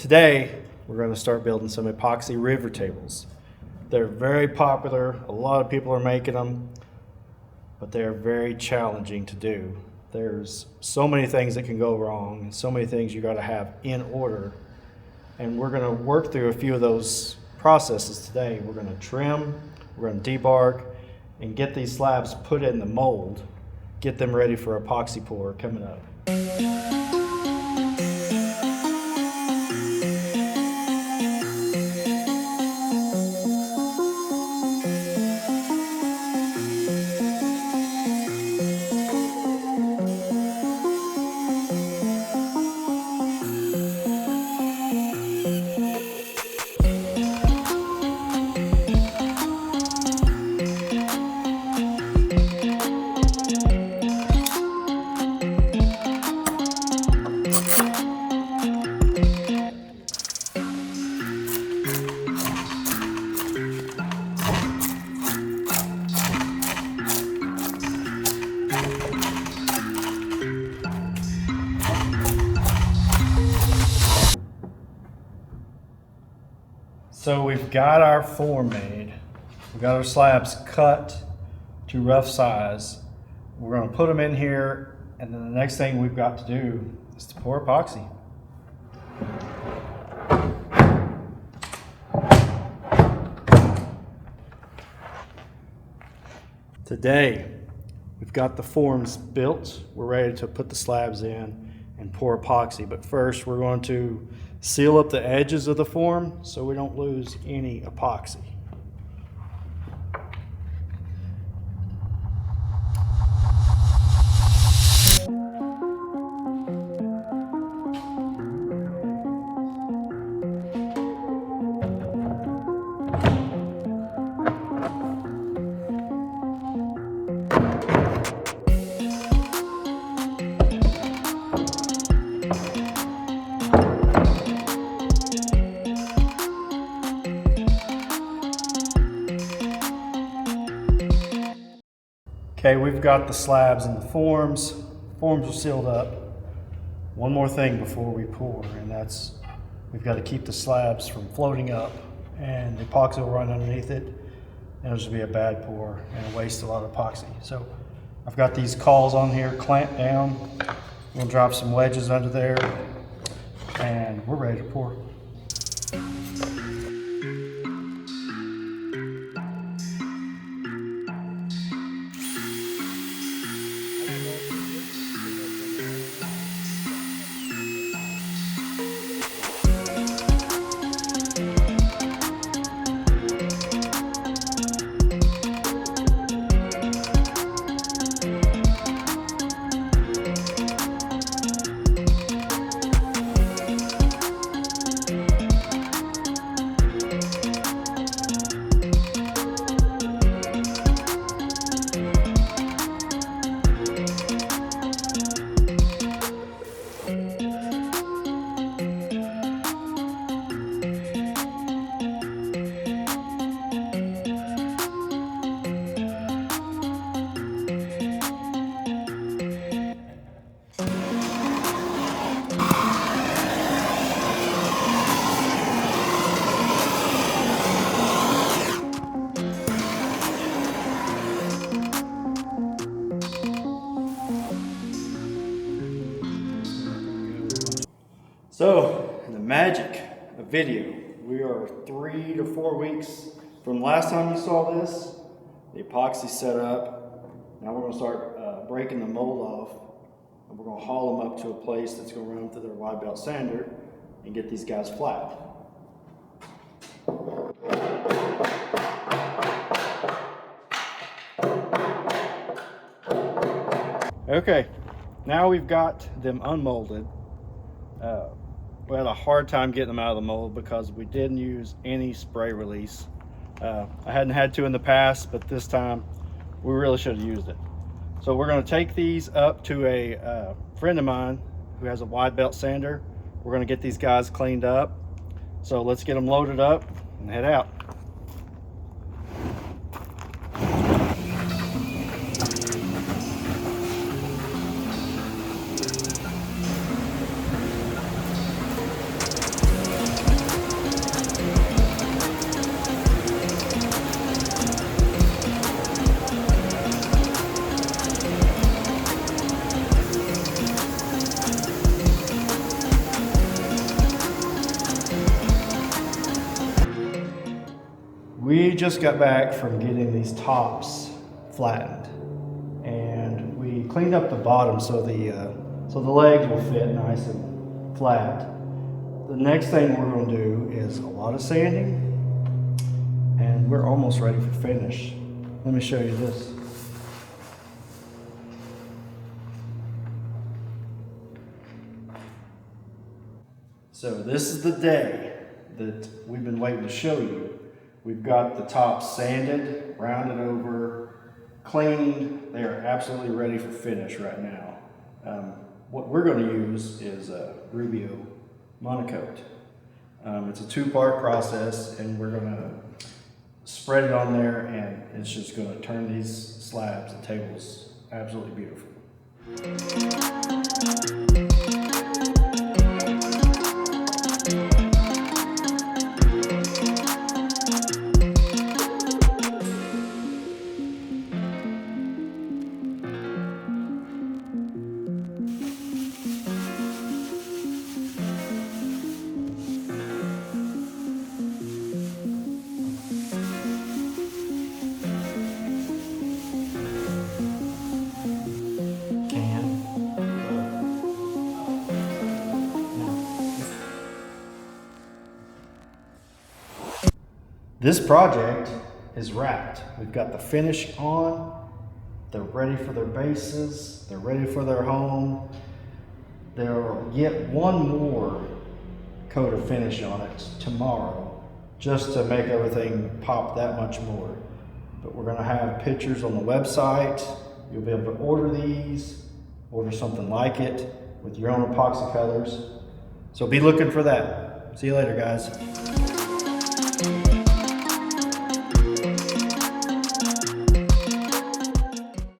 Today, we're going to start building some epoxy river tables. They're very popular. A lot of people are making them, but they're very challenging to do. There's so many things that can go wrong, and so many things you got to have in order. And we're going to work through a few of those processes today. We're going to trim, we're going to debark, and get these slabs put in the mold, get them ready for epoxy pour coming up. So we've got our form made. We've got our slabs cut to rough size. We're going to put them in here, and then the next thing we've got to do is to pour epoxy. Today, we've got the forms built. We're ready to put the slabs in and pour epoxy, but first we're going to seal up the edges of the form so we don't lose any epoxy. Okay, we've got the slabs and the forms. Forms are sealed up. One more thing before we pour, and that's we've got to keep the slabs from floating up, and the epoxy will run underneath it, and it'll just be a bad pour and waste a lot of epoxy. So I've got these cauls on here clamped down. We'll drop some wedges under there, and we're ready to pour. So, the magic of video. We are 3 to 4 weeks from last time you saw this. The epoxy set up. Now we're going to start breaking the mold off, and we're going to haul them up to a place that's going to run them through their wide belt sander and get these guys flat. Okay, now we've got them unmolded. We had a hard time getting them out of the mold because we didn't use any spray release. I hadn't had to in the past, but this time we really should have used it. So we're going to take these up to a friend of mine who has a wide belt sander. We're going to get these guys cleaned up. So let's get them loaded up and head out. We just got back from getting these tops flattened, and we cleaned up the bottom so the legs will fit nice and flat. The next thing we're going to do is a lot of sanding, and we're almost ready for finish. Let me show you this. So this is the day that we've been waiting to show you. We've got the tops sanded, rounded over, cleaned. They are absolutely ready for finish right now. What we're going to use is a Rubio Monocoat. It's a two-part process, and we're going to spread it on there, and it's just going to turn these slabs and tables absolutely beautiful. This project is wrapped. We've got the finish on. They're ready for their bases. They're ready for their home. There'll get one more coat of finish on it tomorrow, just to make everything pop that much more. But we're gonna have pictures on the website. You'll be able to order these, order something like it with your own epoxy colors. So be looking for that. See you later, guys.